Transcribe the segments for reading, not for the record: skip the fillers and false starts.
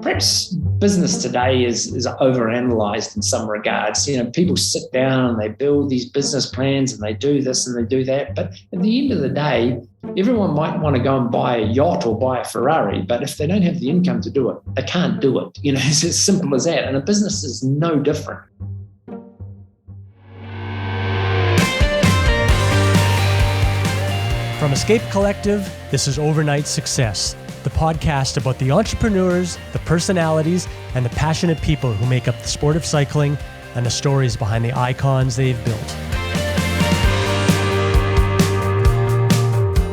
perhaps business today is overanalyzed in some regards. People sit down and they build these business plans and they do this and they do that. But at the end of the day, everyone might want to go and buy a yacht or buy a Ferrari, but if they don't have the income to do it, they can't do it. It's as simple as that. And a business is no different. From Escape Collective, this is Overnight Success, the podcast about the entrepreneurs, the personalities, and the passionate people who make up the sport of cycling and the stories behind the icons they've built.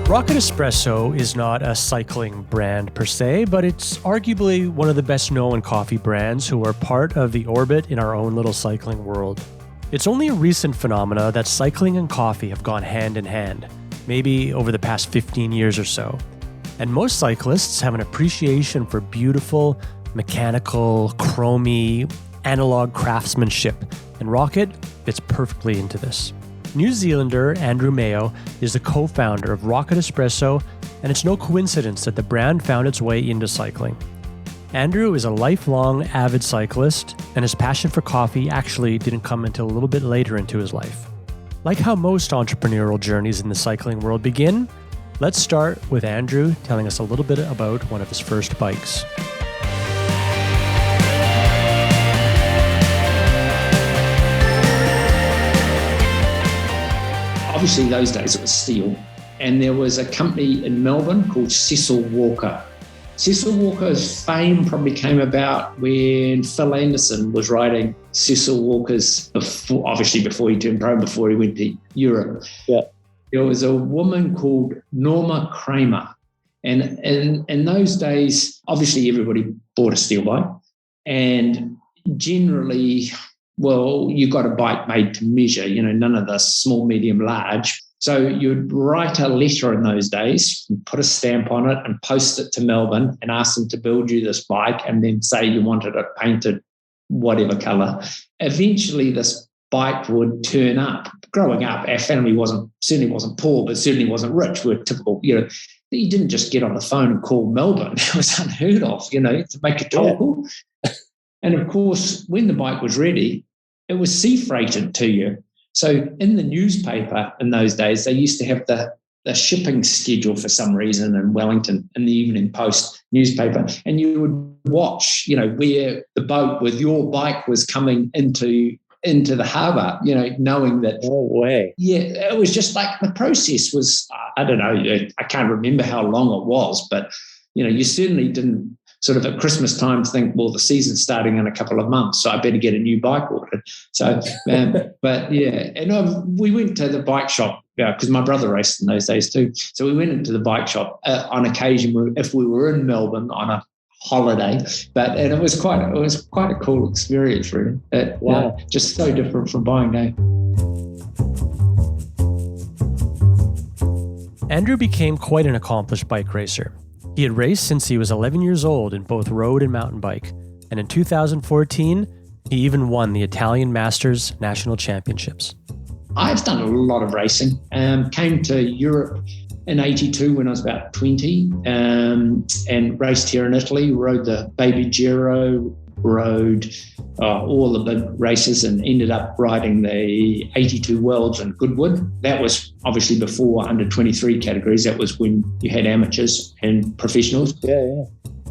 Rocket Espresso is not a cycling brand per se, but it's arguably one of the best known coffee brands who are part of the orbit in our own little cycling world. It's only a recent phenomena that cycling and coffee have gone hand in hand, maybe over the past 15 years or so. And most cyclists have an appreciation for beautiful, mechanical, chromy, analog craftsmanship, and Rocket fits perfectly into this. New Zealander Andrew Meo is the co-founder of Rocket Espresso, and it's no coincidence that the brand found its way into cycling. Andrew is a lifelong avid cyclist, and his passion for coffee actually didn't come until a little bit later into his life. Like how most entrepreneurial journeys in the cycling world begin, let's start with Andrew telling us a little bit about one of his first bikes. Obviously, those days it was steel, and there was a company in Melbourne called Cecil Walker. Cecil Walker's fame probably came about when Phil Anderson was riding Cecil Walker's, before he turned pro, before he went to Europe. Yeah. There was a woman called Norma Kramer. And in those days, obviously everybody bought a steel bike. And generally, well, you got a bike made to measure, none of the small, medium, large. So you'd write a letter in those days, and put a stamp on it and post it to Melbourne and ask them to build you this bike and then say you wanted it painted whatever colour. Eventually this bike would turn up. Growing up, our family certainly wasn't poor, but certainly wasn't rich. We were typical, you didn't just get on the phone and call Melbourne. It was unheard of, to make a toll call. And of course, when the bike was ready, it was sea freighted to you. So in the newspaper in those days, they used to have the shipping schedule for some reason in Wellington in the Evening Post newspaper, and you would watch, where the boat with your bike was coming into the harbour, knowing that. No way. Yeah, it was just like the process was, I don't know, I can't remember how long it was, but, you certainly didn't sort of at Christmas time think, well, the season's starting in a couple of months, so I better get a new bike ordered. So, but yeah, and we went to the bike shop, because my brother raced in those days too. So we went into the bike shop on occasion if we were in Melbourne on a holiday, and it was quite a cool experience, really. Wow, just so different from buying now. Andrew became quite an accomplished bike racer. He had raced since he was 11 years old in both road and mountain bike, and in 2014, he even won the Italian Masters National Championships. I've done a lot of racing. Came to Europe in 82 when I was about 20, and raced here in Italy, rode the Baby Giro, rode all the big races, and ended up riding the 82 Worlds in Goodwood. That was obviously before under 23 categories. That was when you had amateurs and professionals. Yeah.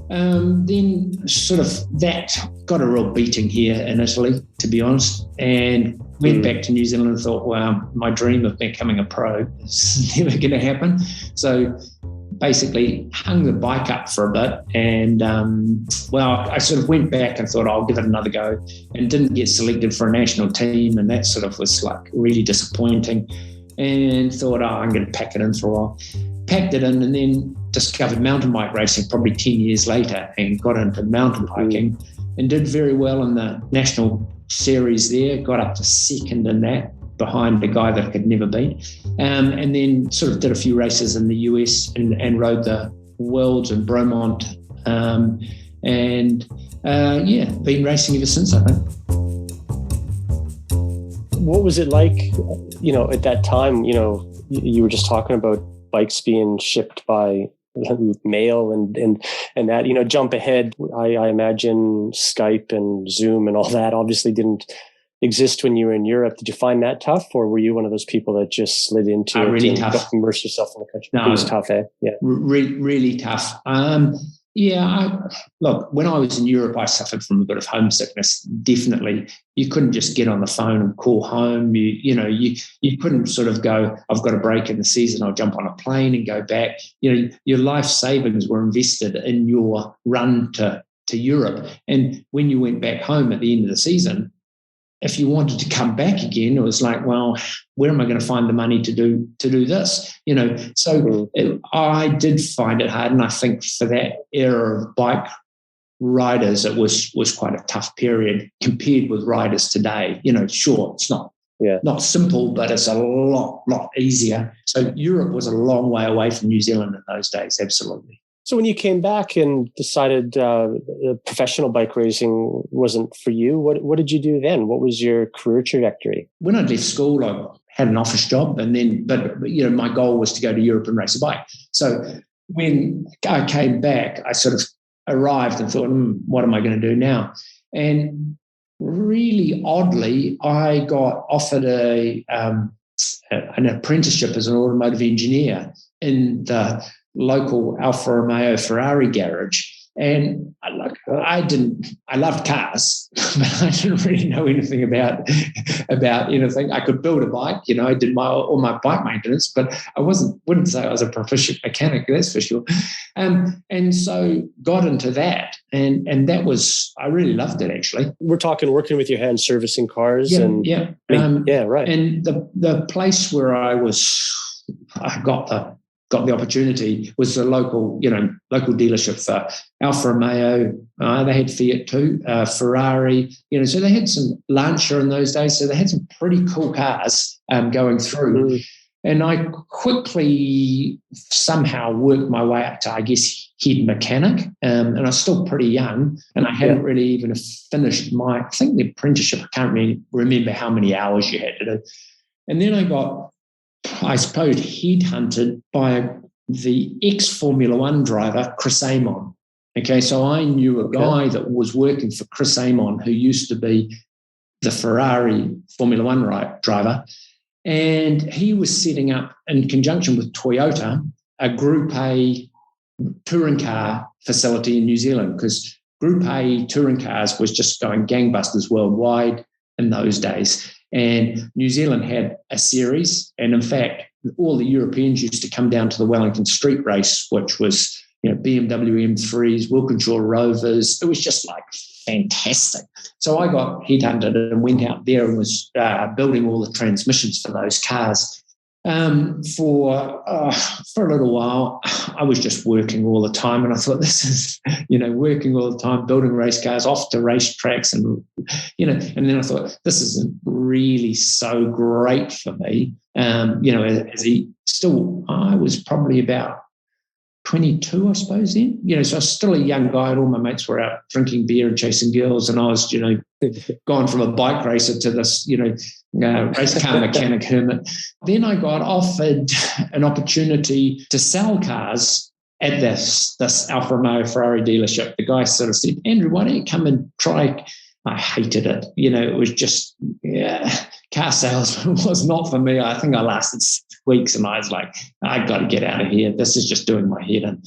Then sort of that got a real beating here in Italy, to be honest, and went back to New Zealand and thought, wow, my dream of becoming a pro is never going to happen. So basically hung the bike up for a bit, and I sort of went back and thought I'll give it another go, and didn't get selected for a national team, and that sort of was like really disappointing, and thought, I'm going to pack it in for a while. Packed it in, and then discovered mountain bike racing probably 10 years later, and got into mountain biking and did very well in the national series there, got up to second in that, behind a guy that I could never beat. And then sort of did a few races in the US and rode the Worlds in Bromont. Been racing ever since, I think. What was it like, at that time, you were just talking about bikes being shipped by mail and that, jump ahead. I imagine Skype and Zoom and all that obviously didn't exist when you were in Europe. Did you find that tough, or were you one of those people that just slid into it really and tough. immerse yourself in the country? No, it was tough, eh? Yeah. Really tough. Look, when I was in Europe, I suffered from a bit of homesickness. Definitely, you couldn't just get on the phone and call home. You couldn't sort of go, I've got a break in the season, I'll jump on a plane and go back. Your life savings were invested in your run to Europe. And when you went back home at the end of the season, if you wanted to come back again, it was like, well, where am I going to find the money to do this? So I did find it hard. And I think for that era of bike riders, it was quite a tough period compared with riders today. Sure, it's not simple, but it's a lot easier. So Europe was a long way away from New Zealand in those days. Absolutely. So when you came back and decided professional bike racing wasn't for you, what did you do then? What was your career trajectory? When I left school, I had an office job, but my goal was to go to Europe and race a bike. So when I came back, I sort of arrived and thought, what am I going to do now? And really oddly, I got offered an apprenticeship as an automotive engineer in the local Alfa Romeo Ferrari garage. And I loved cars, but I didn't really know anything about anything. I could build a bike, I did all my bike maintenance, but I wouldn't say I was a proficient mechanic, that's for sure. And so got into that, and that was, I really loved it actually. We're talking working with your hands, servicing cars, right. And the place where I got the opportunity was the local dealership for Alfa Romeo. They had Fiat too, Ferrari. So they had some Lancia in those days. So they had some pretty cool cars going through. And I quickly somehow worked my way up to, I guess, head mechanic. And I was still pretty young, and I hadn't really even finished I think the apprenticeship. I can't really remember how many hours you had to do. And then I got, I suppose, headhunted by the ex-Formula One driver, Chris Amon. Okay, so I knew a guy that was working for Chris Amon, who used to be the Ferrari Formula One driver, and he was setting up, in conjunction with Toyota, a Group A touring car facility in New Zealand, because Group A touring cars was just going gangbusters worldwide in those days. And New Zealand had a series, and in fact, all the Europeans used to come down to the Wellington Street Race, which was BMW M3s, Wilkinshaw Rovers. It was just like fantastic. So I got headhunted and went out there and was building all the transmissions for those cars. For a little while, I was just working all the time, and I thought, this is, working all the time, building race cars off to race tracks, and and then I thought, this isn't really so great for me. I was probably about 22, I suppose, then. So I was still a young guy, and all my mates were out drinking beer and chasing girls, and I was, gone from a bike racer to this, race car mechanic hermit. Then I got offered an opportunity to sell cars at this Alfa Romeo Ferrari dealership. The guy sort of said, Andrew, why don't you come and try? I hated it. It was just, car sales was not for me. I think I lasted 6 weeks, and I was like, I got to get out of here. This is just doing my head in.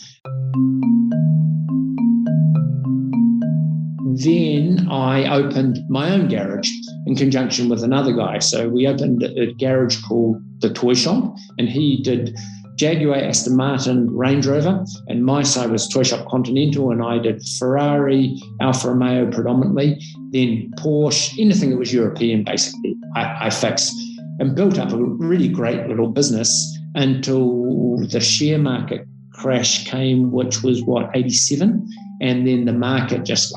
Then I opened my own garage in conjunction with another guy. So we opened a garage called The Toy Shop, and he did Jaguar, Aston Martin, Range Rover, and my side was Toy Shop Continental, and I did Ferrari, Alfa Romeo predominantly, then Porsche, anything that was European basically I fixed, and built up a really great little business until the share market crash came, which was 87, and then the market just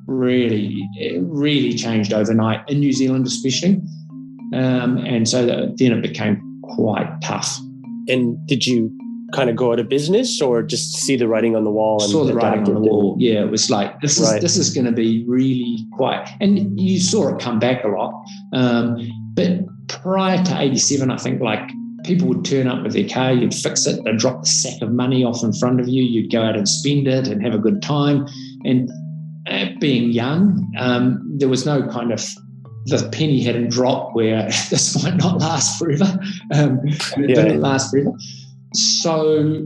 really changed overnight in New Zealand especially, and so then it became quite tough. And did you kind of go out of business, or just see the writing on the wall? And saw the writing on the wall. Yeah, it was like, this is going to be really quite, and you saw it come back a lot. But prior to 87, I think people would turn up with their car, you'd fix it, they'd drop the sack of money off in front of you, you'd go out and spend it and have a good time. And being young, there was no kind of, the penny hadn't dropped where this might not last forever. It didn't last forever. So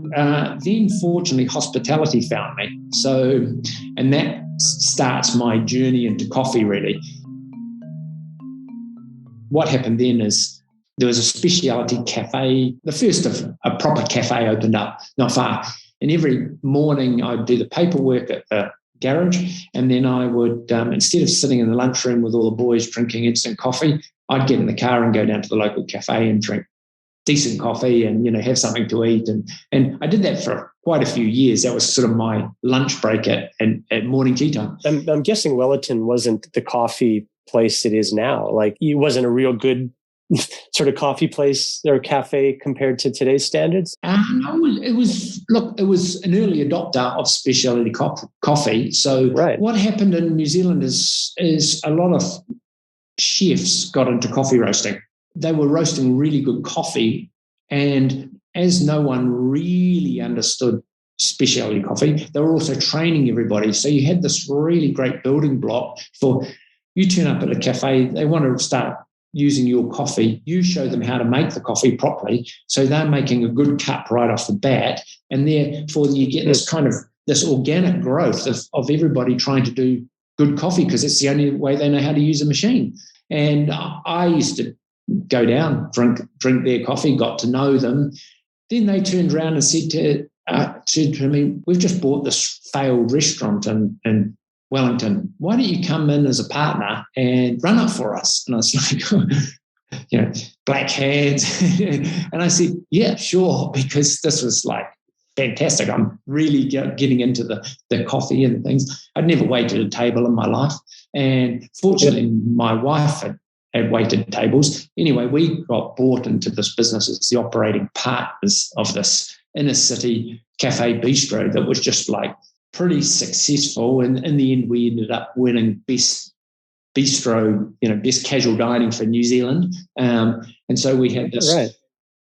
then fortunately hospitality found me. So, and that starts my journey into coffee really. What happened then is there was a specialty cafe, the first of a proper cafe opened up not far. And every morning I'd do the paperwork at the garage, and then I would, instead of sitting in the lunchroom with all the boys drinking instant coffee, I'd get in the car and go down to the local cafe and drink decent coffee and, have something to eat. And I did that for quite a few years. That was sort of my lunch break at morning tea time. I'm guessing Wellington wasn't the coffee place it is now. Like, it wasn't a real good sort of coffee place or cafe compared to today's standards? No, it was an early adopter of specialty coffee. So what happened in New Zealand is a lot of chefs got into coffee roasting. They were roasting really good coffee, and as no one really understood specialty coffee, they were also training everybody. So you had this really great building block for, you turn up at a cafe, they want to start using your coffee, you show them how to make the coffee properly, so they're making a good cup right off the bat, and therefore you get this kind of this organic growth of everybody trying to do good coffee because it's the only way they know how to use a machine. And I used to go down, drink their coffee, got to know them. Then they turned around and said to me, "We've just bought this failed restaurant in Wellington. Why don't you come in as a partner and run it for us?" And I was like, black hands. And I said, "Yeah, sure," because this was like fantastic. I'm really getting into the coffee and things. I'd never waited a table in my life. And fortunately, my wife had waited tables. Anyway, we got bought into this business as the operating partners of this inner city cafe bistro that was just like pretty successful. And in the end, we ended up winning best bistro, best casual dining for New Zealand. And so we had this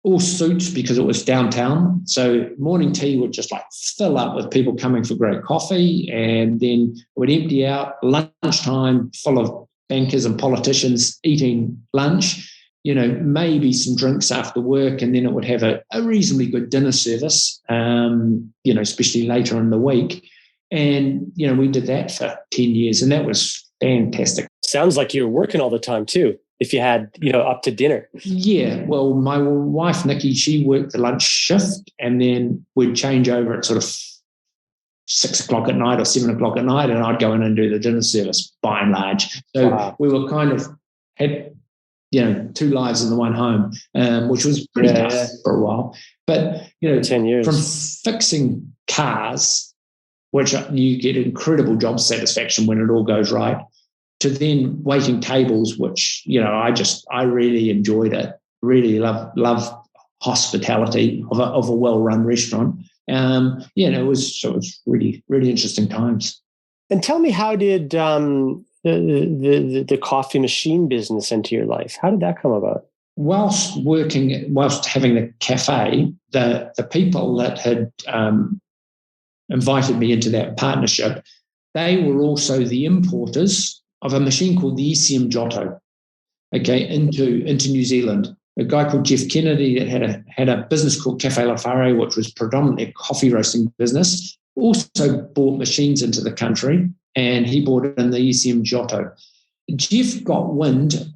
all suits because it was downtown. So morning tea would just like fill up with people coming for great coffee, and then it would empty out. Lunchtime full of bankers and politicians eating lunch, maybe some drinks after work, and then it would have a reasonably good dinner service, especially later in the week. And, we did that for 10 years, and that was fantastic. Sounds like you were working all the time too, if you had, up to dinner. Yeah. Well, my wife, Nikki, she worked the lunch shift, and then we'd change over at sort of 6 o'clock at night or 7 o'clock at night, and I'd go in and do the dinner service by and large. So we were kind of had, two lives in the one home, which was pretty tough for a while. But, 10 years. From fixing cars, which you get incredible job satisfaction when it all goes right, to then waiting tables, which, I really enjoyed it. Really love hospitality of a well-run restaurant. It was really, really interesting times. And tell me, how did the coffee machine business enter your life? How did that come about? Whilst having the cafe, the people that had invited me into that partnership, they were also the importers of a machine called the ECM Giotto, into New Zealand. A guy called Jeff Kennedy that had a business called Cafe La Fare, which was predominantly a coffee roasting business, also bought machines into the country, and he bought in the ECM Giotto. Jeff got wind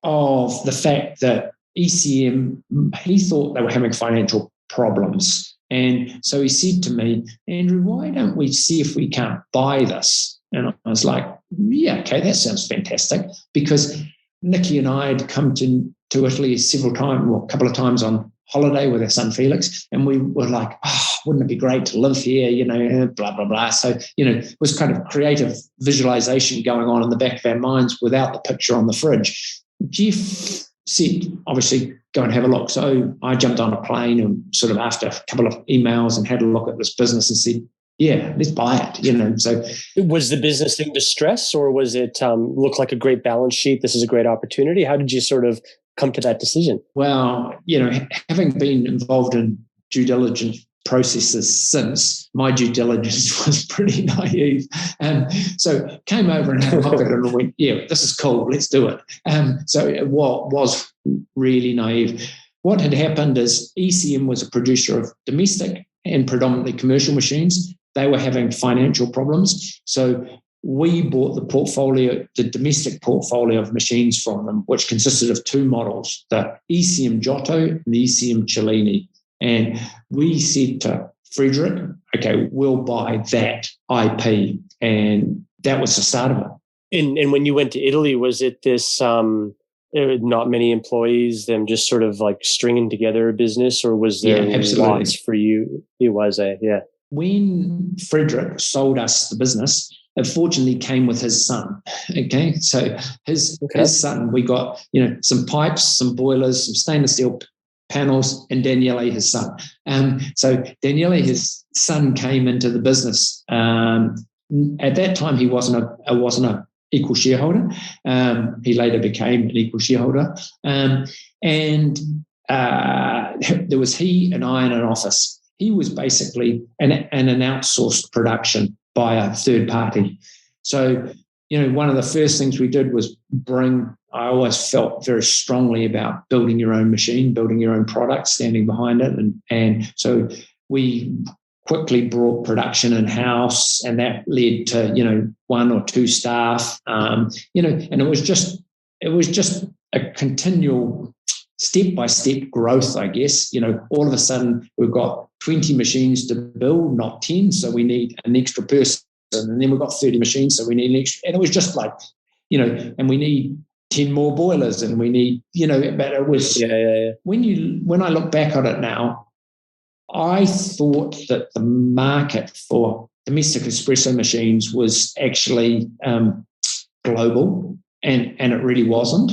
of the fact that ECM, he thought they were having financial problems. And so he said to me, "Andrew, why don't we see if we can't buy this?" And I was like, "Yeah, okay, that sounds fantastic." Because Nikki and I had come to Italy a couple of times on holiday with our son Felix, and we were like, wouldn't it be great to live here, blah, blah, blah. So, it was kind of creative visualization going on in the back of our minds without the picture on the fridge. Jeff said, obviously, go and have a look. So I jumped on a plane and sort of after a couple of emails and had a look at this business and said, "Yeah, let's buy it." So was the business in distress, or was it look like a great balance sheet? This is a great opportunity. How did you sort of come to that decision? Well, having been involved in due diligence processes since, my due diligence was pretty naive. So came over and had a look at it and went, yeah, this is cool, let's do it. So it was really naive. What had happened is ECM was a producer of domestic and predominantly commercial machines. They were having financial problems. So we bought the domestic portfolio of machines from them, which consisted of two models, the ECM Giotto and the ECM Cellini. And we said to Frederick, okay, we'll buy that IP. And that was the start of it. And when you went to Italy, was it this not many employees, them just sort of like stringing together a business, or was there lots for you? It was yeah. When Frederick sold us the business, it fortunately came with his son. Okay, so his son, we got some pipes, some boilers, some stainless steel panels, and Daniele, his son. So Daniele, his son, came into the business. At that time, he wasn't a equal shareholder. He later became an equal shareholder, and there was he and I in an office. He was basically an outsourced production by a third party. So, one of the first things we did was I always felt very strongly about building your own machine, building your own product, standing behind it. And so we quickly brought production in-house, and that led to, one or two staff, and it was just a continual step-by-step growth, I guess. All of a sudden we've got 20 machines to build, not 10, so we need an extra person. And then we've got 30 machines, so we need an extra. And it was just like, and we need 10 more boilers, and we need, but it was, when I look back on it now, I thought that the market for domestic espresso machines was actually global, and it really wasn't.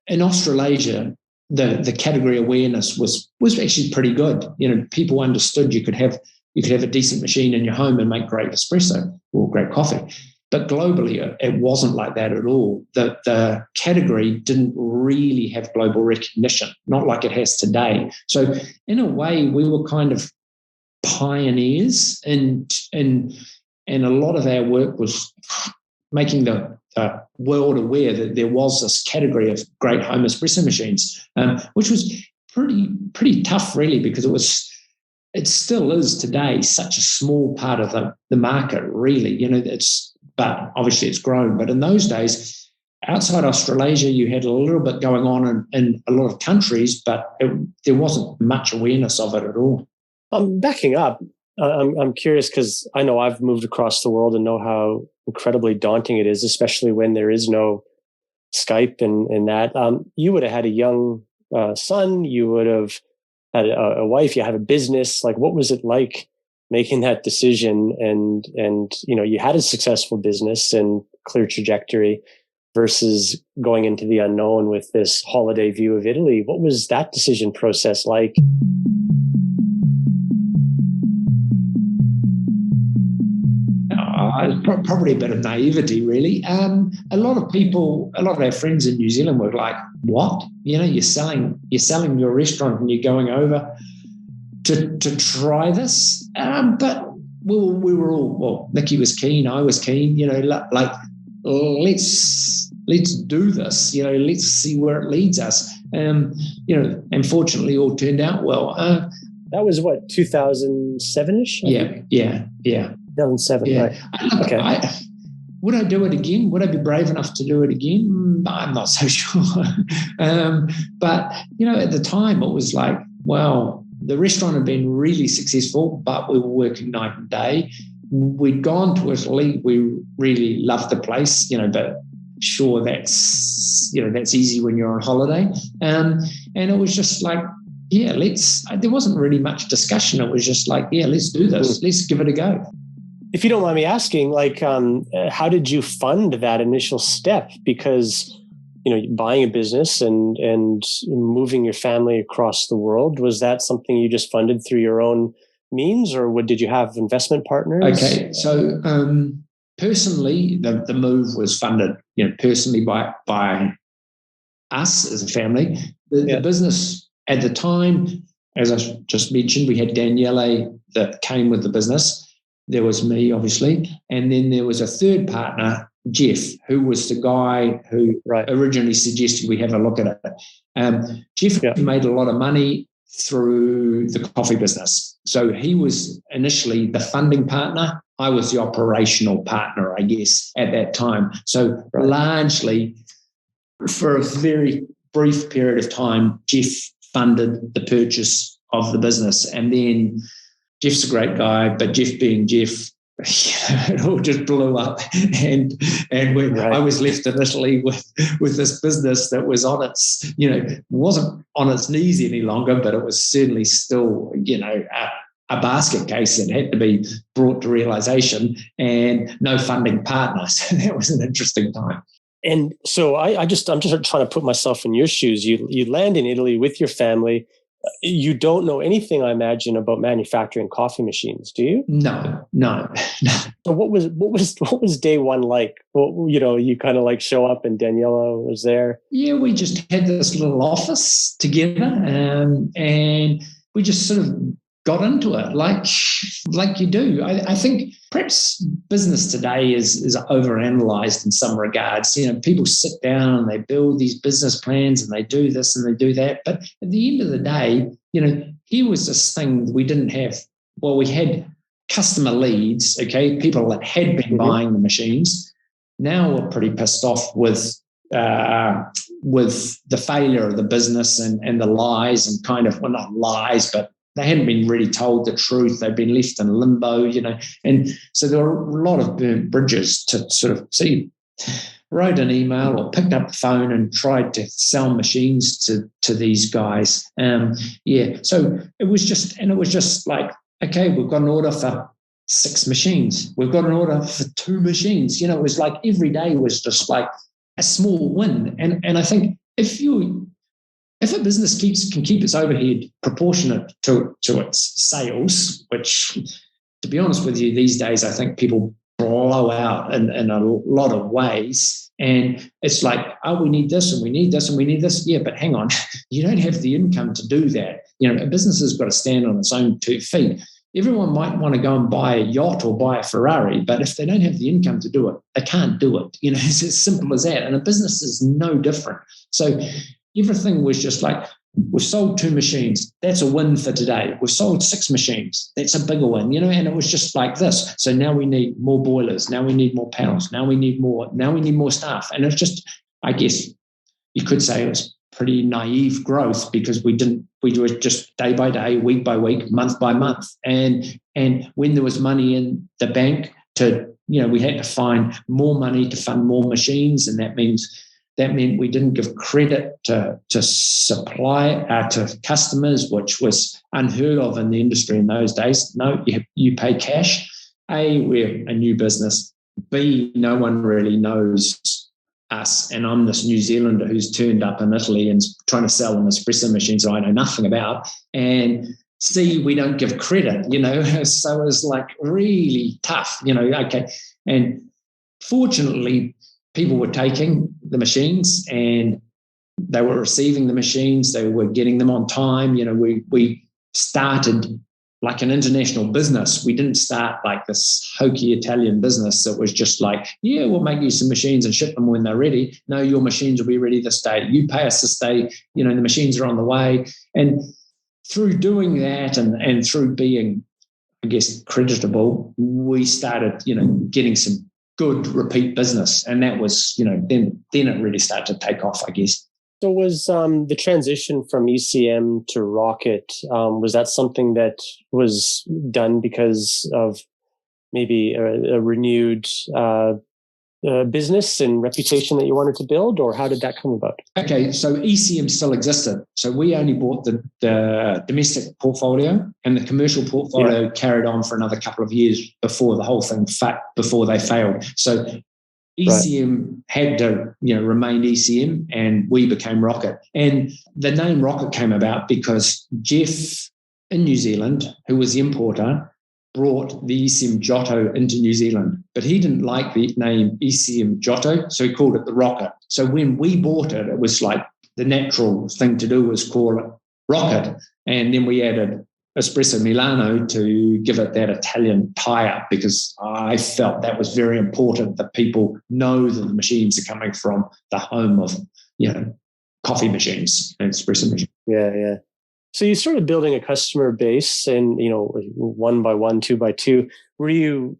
In Australasia, the category awareness was actually pretty good. People understood you could have a decent machine in your home and make great espresso or great coffee. But globally, it wasn't like that at all. The category didn't really have global recognition, not like it has today. So in a way, we were kind of pioneers, and a lot of our work was making the world aware that there was this category of great home espresso machines, which was pretty tough, really, because it still is today such a small part of the market, really. But obviously it's grown. But in those days, outside Australasia, you had a little bit going on in a lot of countries, but there wasn't much awareness of it at all. Backing up, I'm curious, because I know I've moved across the world and know how incredibly daunting it is, especially when there is no Skype and that. You would have had a young son, you would have had a wife, you have a business. Like, what was it like making that decision? And you had a successful business and clear trajectory versus going into the unknown with this holiday view of Italy. What was that decision process like? Probably a bit of naivety, really. A lot of our friends in New Zealand were like, "What? You're selling your restaurant and you're going over to try this?" But we were all, well, Nikki was keen, I was keen. Like, let's do this. Let's see where it leads us. And fortunately, all turned out well. That was what, 2007-ish? Yeah. 2007, yeah. Right. Look, okay. Would I do it again? Would I be brave enough to do it again? I'm not so sure. But, at the time, it was like, well, the restaurant had been really successful, but we were working night and day. We'd gone to Italy. We really loved the place, but sure, that's easy when you're on holiday. And it was just like, yeah, there wasn't really much discussion. It was just like, yeah, let's do this. Let's give it a go. If you don't mind me asking, like, how did you fund that initial step? Because, buying a business and moving your family across the world, was that something you just funded through your own means, or did you have investment partners? Okay, so personally, the move was funded, personally by us as a family. The business at the time, as I just mentioned, we had Daniele that came with the business. There was me, obviously. And then there was a third partner, Jeff, who was the guy who originally suggested we have a look at it. Jeff made a lot of money through the coffee business. So he was initially the funding partner. I was the operational partner, I guess, at that time. So largely, for a very brief period of time, Jeff funded the purchase of the business. And then Jeff's a great guy, but Jeff being Jeff, it all just blew up. And I was left initially with this business that was on its, wasn't on its knees any longer, but it was certainly still, a basket case that had to be brought to realization, and no funding partners. So that was an interesting time. And so I'm just trying to put myself in your shoes. You land in Italy with your family. You don't know anything, I imagine, about manufacturing coffee machines, do you? No. So what was day one like? Well, you kind of like show up and Daniela was there. Yeah, we just had this little office together, and we just sort of got into it like you do. I think perhaps business today is overanalyzed in some regards. People sit down and they build these business plans and they do this and they do that. But at the end of the day, here was this thing we didn't have. Well, we had customer leads, people that had been buying the machines. Now we're pretty pissed off with the failure of the business and the lies and kind of, well, not lies, but they hadn't been really told the truth. They've been left in limbo, and so there were a lot of burnt bridges to sort of see. Wrote an email or picked up the phone and tried to sell machines to these guys. So it was just like, okay, we've got an order for 6 machines. We've got an order for 2 machines. It was like every day was just like a small win. And I think if a business can keep its overhead proportionate to its sales, which, to be honest with you, these days I think people blow out in a lot of ways. And it's like, oh, we need this and we need this and we need this. Yeah, but hang on, you don't have the income to do that. A business has got to stand on its own 2 feet. Everyone might want to go and buy a yacht or buy a Ferrari, but if they don't have the income to do it, they can't do it. It's as simple as that. And a business is no different. So everything was just like, we've sold 2 machines. That's a win for today. We've sold 6 machines. That's a bigger win, and it was just like this. So now we need more boilers. Now we need more panels. Now we need more staff. And it's just, I guess you could say it was pretty naive growth because we were just day by day, week by week, month by month. And when there was money in the bank we had to find more money to fund more machines. And that meant we didn't give credit to customers, which was unheard of in the industry in those days. No, you pay cash. A, we're a new business. B, no one really knows us. And I'm this New Zealander who's turned up in Italy and trying to sell an espresso machine that I know nothing about. And C, we don't give credit, So it was like really tough, okay. And fortunately, people were taking the machines and they were receiving the machines. They were getting them on time. We started like an international business. We didn't start like this hokey Italian business that was just like, yeah, we'll make you some machines and ship them when they're ready. No, your machines will be ready this day. You pay us this day. The machines are on the way. And through doing that and through being, I guess, creditable, we started, getting some good repeat business. And that was, then it really started to take off, I guess. So was the transition from ECM to Rocket, was that something that was done because of maybe a renewed business and reputation that you wanted to build, or how did that come about? Okay, so ECM still existed. So we only bought the domestic portfolio, and the commercial portfolio carried on for another couple of years before the whole thing before they failed. So ECM had to, remain ECM, and we became Rocket. And the name Rocket came about because Jeff in New Zealand, who was the importer, brought the ECM Giotto into New Zealand, but he didn't like the name ECM Giotto, so he called it the Rocket. So when we bought it, it was like the natural thing to do was call it Rocket. And then we added Espresso Milano to give it that Italian tie-up, because I felt that was very important, that people know that the machines are coming from the home of, coffee machines and espresso machines. Yeah. So you started building a customer base, and, one by one, two by two. Were you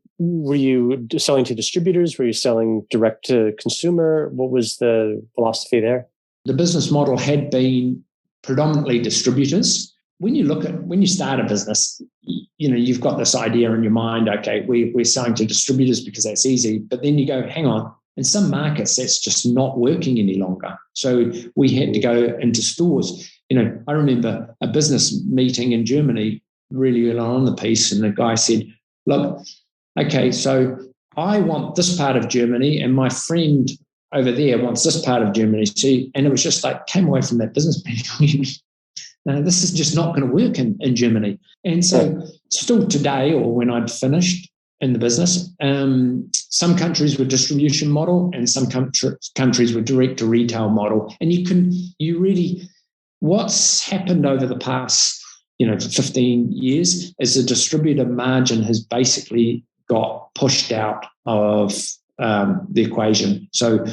selling to distributors? Were you selling direct to consumer? What was the philosophy there? The business model had been predominantly distributors. When you start a business, you've got this idea in your mind, okay, we're selling to distributors because that's easy. But then you go, hang on, in some markets, that's just not working any longer. So we had to go into stores. I remember a business meeting in Germany really early on in the piece, and the guy said, look, okay, so I want this part of Germany, and my friend over there wants this part of Germany. See, and it was just like, came away from that business meeting. This is just not going to work in Germany. And so still today, or when I'd finished in the business, some countries were distribution model and some countries were direct to retail model. And what's happened over the past 15 years is the distributor margin has basically got pushed out of the equation. So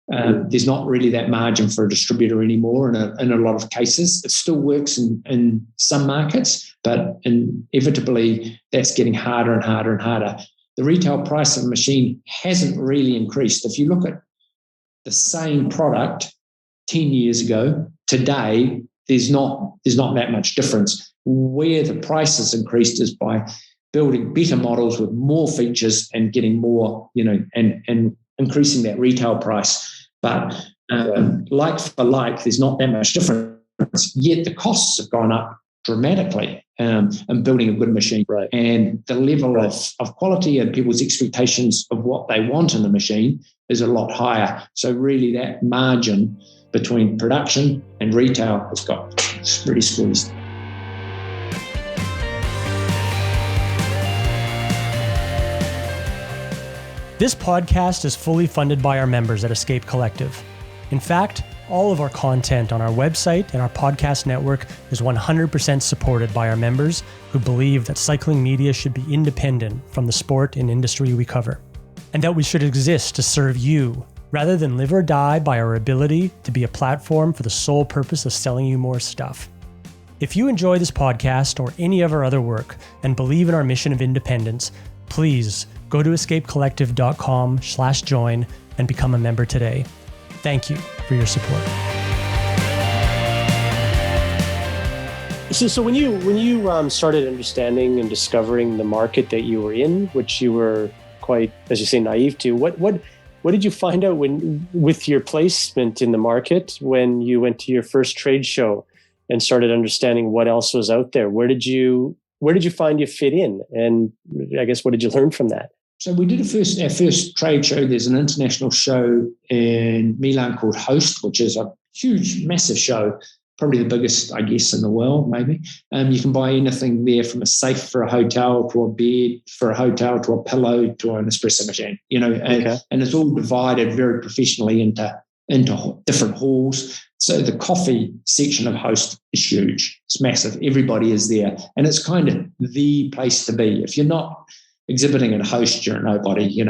there's not really that margin for a distributor anymore in a lot of cases. It still works in some markets, but inevitably that's getting harder and harder and harder. The retail price of a machine hasn't really increased. If you look at the same product 10 years ago, today, there's not that much difference. Where the price has increased is by building better models with more features and getting more, and increasing that retail price. But like for like, there's not that much difference. Yet the costs have gone up dramatically in building a good machine. Right. And the level of quality and people's expectations of what they want in a machine is a lot higher. So really that margin between production and retail has got really squeezed. This podcast is fully funded by our members at Escape Collective. In fact, all of our content on our website and our podcast network is 100% supported by our members who believe that cycling media should be independent from the sport and industry we cover, and that we should exist to serve you rather than live or die by our ability to be a platform for the sole purpose of selling you more stuff. If you enjoy this podcast or any of our other work and believe in our mission of independence, please go to escapecollective.com/join and become a member today. Thank you for your support. So when you started understanding and discovering the market that you were in, which you were quite, as you say, naive to, what did you find out with your placement in the market when you went to your first trade show and started understanding what else was out there? Where did you find you fit in? And I guess, what did you learn from that? So we did our first trade show. There's an international show in Milan called Host, which is a huge, massive show, probably the biggest, I guess, in the world, maybe. You can buy anything there, from a safe for a hotel to a bed for a hotel to a pillow to an espresso machine, and it's all divided very professionally into different halls. So the coffee section of Host is huge. It's massive. Everybody is there. And it's kind of the place to be. If you're not exhibiting at Host, you're a nobody,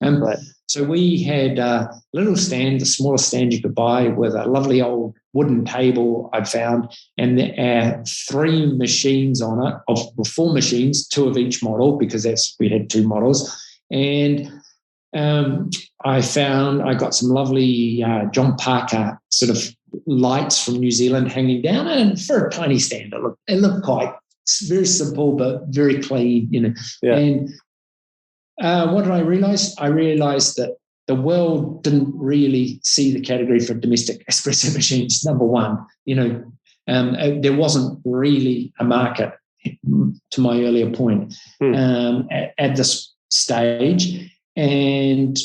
Right. So we had a little stand, the smallest stand you could buy, with a lovely old wooden table I'd found, and there are 3 machines on it, of 4 machines, 2 of each model, because we had 2 models. And I got some lovely John Parker sort of lights from New Zealand hanging down, and for a tiny stand, it looked quite very simple but very clean, Yeah. And what did I realize? I realized that the world didn't really see the category for domestic espresso machines, number one. There wasn't really a market, to my earlier point, at this stage. And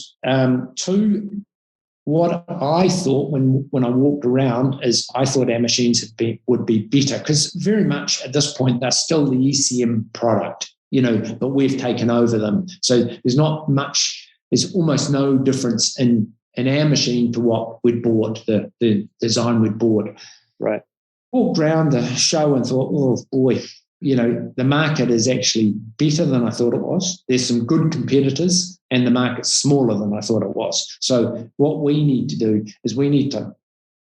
2, what I thought when I walked around is I thought our machines would be better, because very much at this point they're still the ECM product, but we've taken over them. So there's almost no difference in in our machine to what we'd bought, the design we'd bought. Right. Walked around the show and thought, oh boy, the market is actually better than I thought it was. There's some good competitors and the market's smaller than I thought it was. So what we need to do is we need to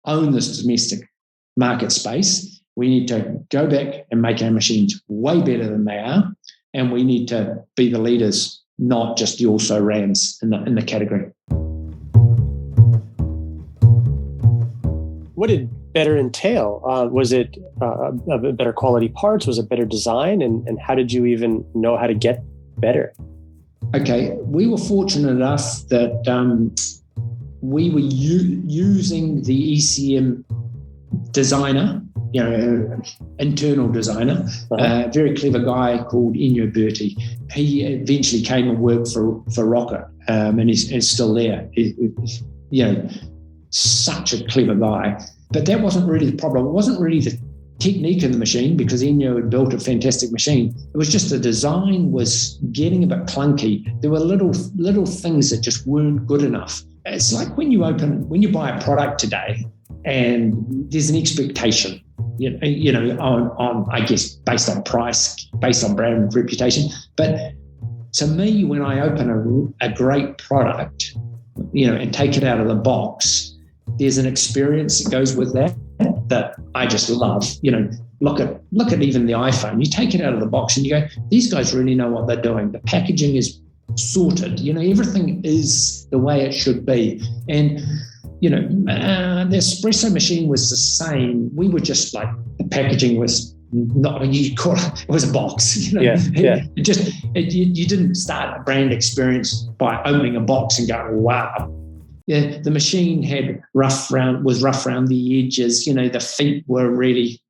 own this domestic market space. We need to go back and make our machines way better than they are. And we need to be the leaders, not just the also-rans in the category. What did better entail? Was it better quality parts? Was it better design? And how did you even know how to get better? Okay, we were fortunate enough that we were using the ECM designer, internal designer, a very clever guy called Ennio Berti. He eventually came and worked for Rocket, and he's still there. Such a clever guy. But that wasn't really the problem. It wasn't really the technique in the machine, because Ennio had built a fantastic machine. It was just the design was getting a bit clunky. There were little things that just weren't good enough. It's like when you buy a product today and there's an expectation, on I guess based on price, based on brand reputation. But to me, when I open a great product, and take it out of the box, there's an experience that goes with that I just love. Look at even the iPhone. You take it out of the box and you go, these guys really know what they're doing. The packaging is sorted. Everything is the way it should be. And the espresso machine was the same. We were just like, the packaging was not, you call it was a box. Yeah. You didn't start a brand experience by opening a box and going, wow. Yeah, the machine was rough around the edges. The feet were really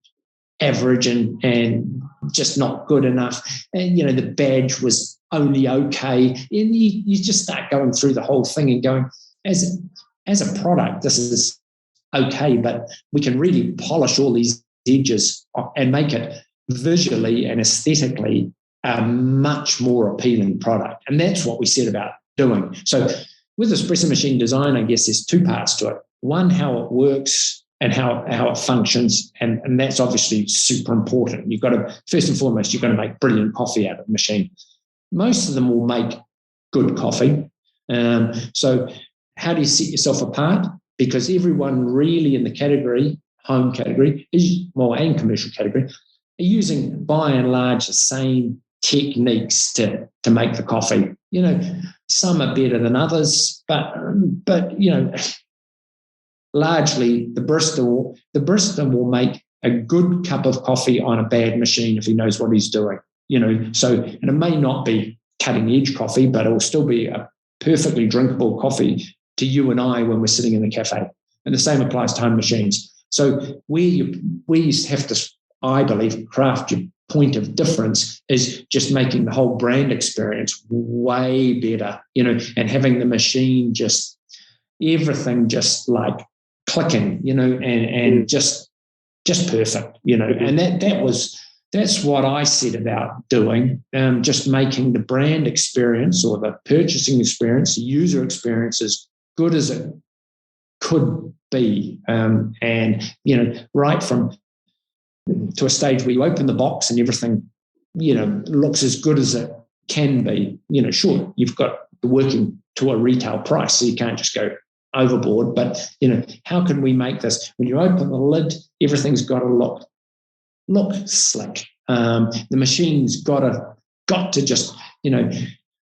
average and just not good enough. And the badge was only okay. And you just start going through the whole thing and going, as a product, this is okay, but we can really polish all these edges and make it visually and aesthetically a much more appealing product. And that's what we set about doing. So with espresso machine design, I guess there's two parts to it. One, how it works and how it functions. And that's obviously super important. You've got to, first and foremost, you've got to make brilliant coffee out of the machine. Most of them will make good coffee. So how do you set yourself apart? Because everyone really in the category, home category, and commercial category, are using by and large the same techniques to make the coffee. Some are better than others, but largely the barista will make a good cup of coffee on a bad machine if he knows what he's doing. So, and it may not be cutting edge coffee, but it will still be a perfectly drinkable coffee to you and I when we're sitting in the cafe. And the same applies to home machines. So where you have to, I believe, craft your point of difference is just making the whole brand experience way better, and having the machine just everything just like clicking, and just perfect, and that's what I said about doing, just making the brand experience or the purchasing experience, the user experience as good as it could be, and right from to a stage where you open the box and everything, looks as good as it can be. Sure, you've got the working to a retail price, so you can't just go overboard. But, how can we make this? When you open the lid, everything's got to look slick. The machine's got to just,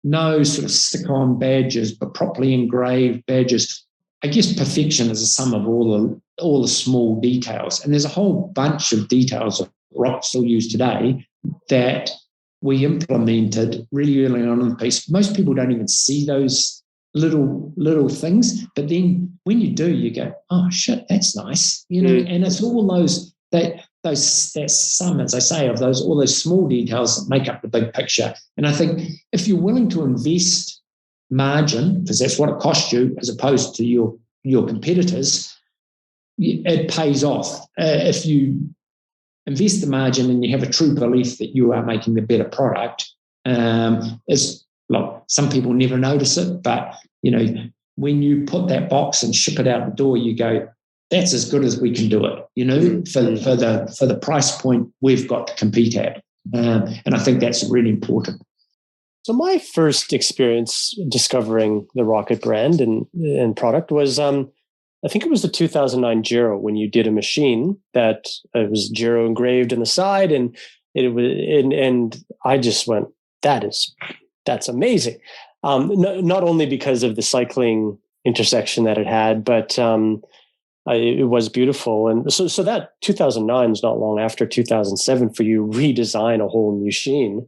no sort of stick-on badges, but properly engraved badges. I guess perfection is a sum of all the small details. And there's a whole bunch of details that Rock still use today that we implemented really early on in the piece. Most people don't even see those little things, but then when you do, you go, oh shit, that's nice. And it's all that sum, as I say, of all those small details that make up the big picture. And I think if you're willing to invest margin, because that's what it costs you, as opposed to your competitors, it pays off. If you invest the margin and you have a true belief that you are making the better product, some people never notice it, but when you put that box and ship it out the door, you go, that's as good as we can do it, for the price point we've got to compete at. And I think that's really important. So my first experience discovering the Rocket brand and product was, I think it was the 2009 Giro, when you did a machine that it was Giro engraved in the side, and it was, and I just went, that's amazing. Not only because of the cycling intersection that it had, but it was beautiful. And so that 2009 is not long after 2007 for you redesign a whole machine.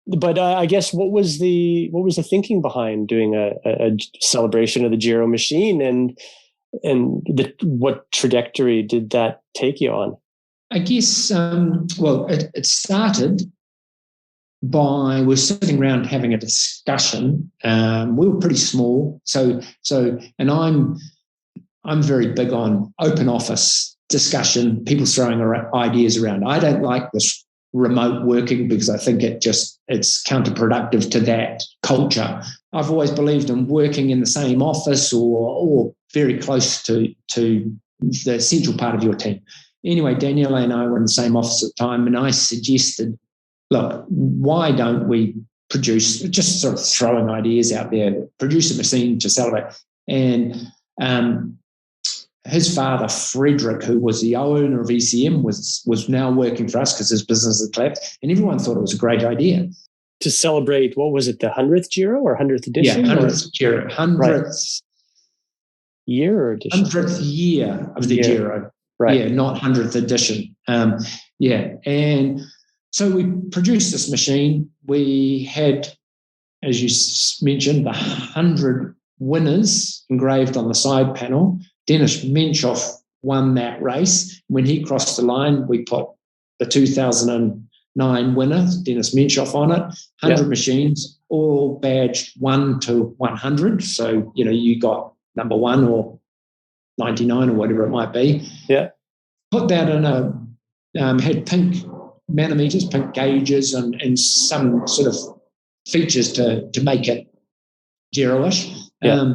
But I guess what was the thinking behind doing a celebration of the Giro machine, and what trajectory did that take you on? I guess it started by we're sitting around having a discussion. We were pretty small, so and I'm very big on open office discussion, people throwing ideas around. I don't like this remote working because I think it's counterproductive to that culture. I've always believed in working in the same office or very close to the central part of your team. Anyway, Danielle and I were in the same office at the time, and I suggested, look, why don't we produce, just sort of throwing ideas out there, produce a machine to celebrate. And his father, Frederick, who was the owner of ECM, was now working for us because his business had collapsed, and everyone thought it was a great idea. To celebrate, what was it, the 100th Giro or 100th edition? Yeah, 100th Giro. 100th year or edition? 100th year of the Giro. Right. Yeah, not 100th edition. And so we produced this machine. We had, as you mentioned, the 100 winners engraved on the side panel. Dennis Menchoff won that race. When he crossed the line, we put the 2009 winner, Dennis Menchoff, on it. 100 machines, all badged 1 to 100. So, you got number 1 or 99 or whatever it might be. Yeah. Put that in had pink manometers, pink gauges, and some sort of features to make it Giro-ish. Yeah.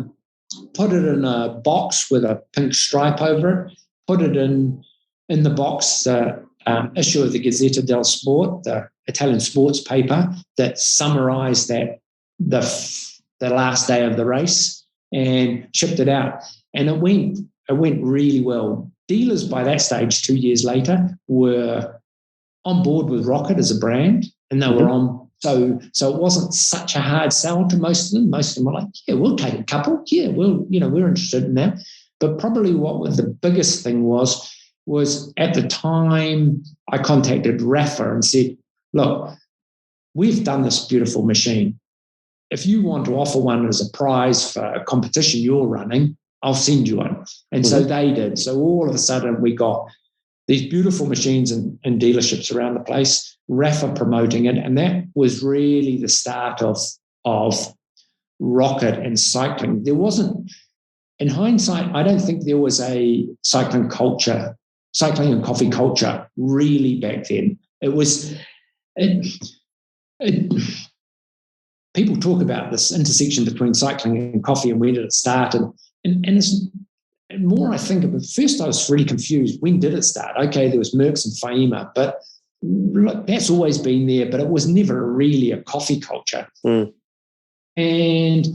Put it in a box with a pink stripe over it, put it in the box, the issue of the Gazzetta dello Sport, the Italian sports paper that summarised that the last day of the race, and shipped it out. And it went really well. Dealers by that stage, 2 years later, were on board with Rocket as a brand, and they were on. So it wasn't such a hard sell to most of them. Most of them were like, yeah, we'll take a couple. Yeah, we're interested in that. But probably what was the biggest thing was at the time I contacted Rafa and said, look, we've done this beautiful machine. If you want to offer one as a prize for a competition you're running, I'll send you one. And so they did. So all of a sudden we got these beautiful machines in dealerships around the place, Rafa promoting it. And that was really the start of Rocket and cycling. There wasn't, in hindsight, I don't think there was a cycling and coffee culture really back then. People talk about this intersection between cycling and coffee and when did it start. And more I think of it, first I was really confused. When did it start? Okay, there was Merckx and Faima, but look, that's always been there, but it was never really a coffee culture. And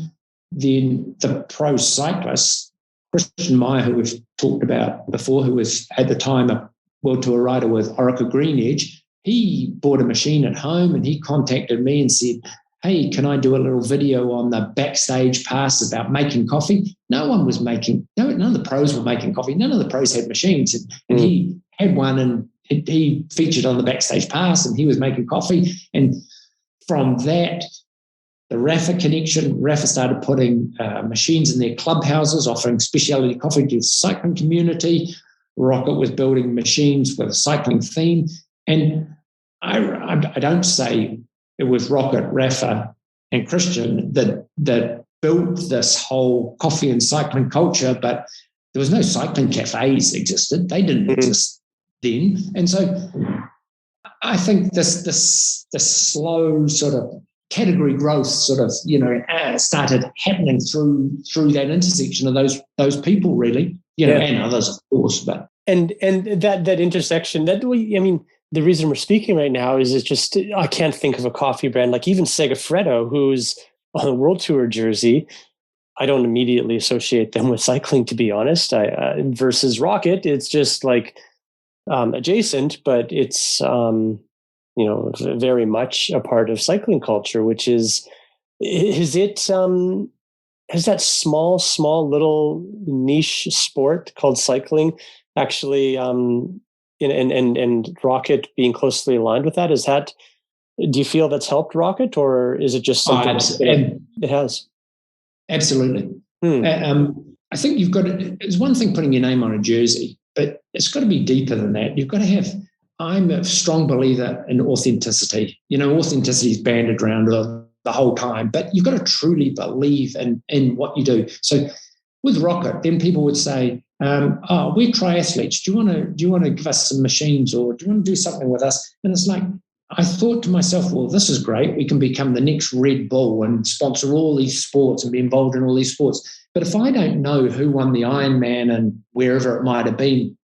then the pro cyclists, Christian Meyer, who we've talked about before, who was at the time a World Tour rider with Orica Green Edge, he bought a machine at home and he contacted me and said, hey, can I do a little video on the backstage pass about making coffee? None of the pros were making coffee. None of the pros had machines. And he had one and he featured on the backstage pass and he was making coffee. And from that, the Rafa connection, Rafa started putting machines in their clubhouses, offering specialty coffee to the cycling community. Rocket was building machines with a cycling theme. And I don't say it was Rocket, Rafa, and Christian that built this whole coffee and cycling culture, but there was no cycling cafes existed. They didn't exist then. And so I think this slow sort of category growth sort of, started happening through that intersection of those people, really, and others, of course. But and that intersection, the reason we're speaking right now is it's just, I can't think of a coffee brand like even Segafredo, who's on a World Tour jersey. I don't immediately associate them with cycling, to be honest. Versus Rocket, it's just like adjacent, but it's very much a part of cycling culture. Which is it? Has that small little niche sport called cycling actually, and Rocket being closely aligned with that? Do you feel that's helped Rocket, or is it just something it has? Absolutely. I think you've got to, it's one thing putting your name on a jersey, but it's got to be deeper than that. You've got to have, I'm a strong believer in authenticity. Authenticity is banded around the whole time, but you've got to truly believe in what you do. So with Rocket, then people would say, we're triathletes. Do you want to give us some machines, or do you want to do something with us? And it's like, I thought to myself, well, this is great. We can become the next Red Bull and sponsor all these sports and be involved in all these sports. But if I don't know who won the Ironman and wherever it might have been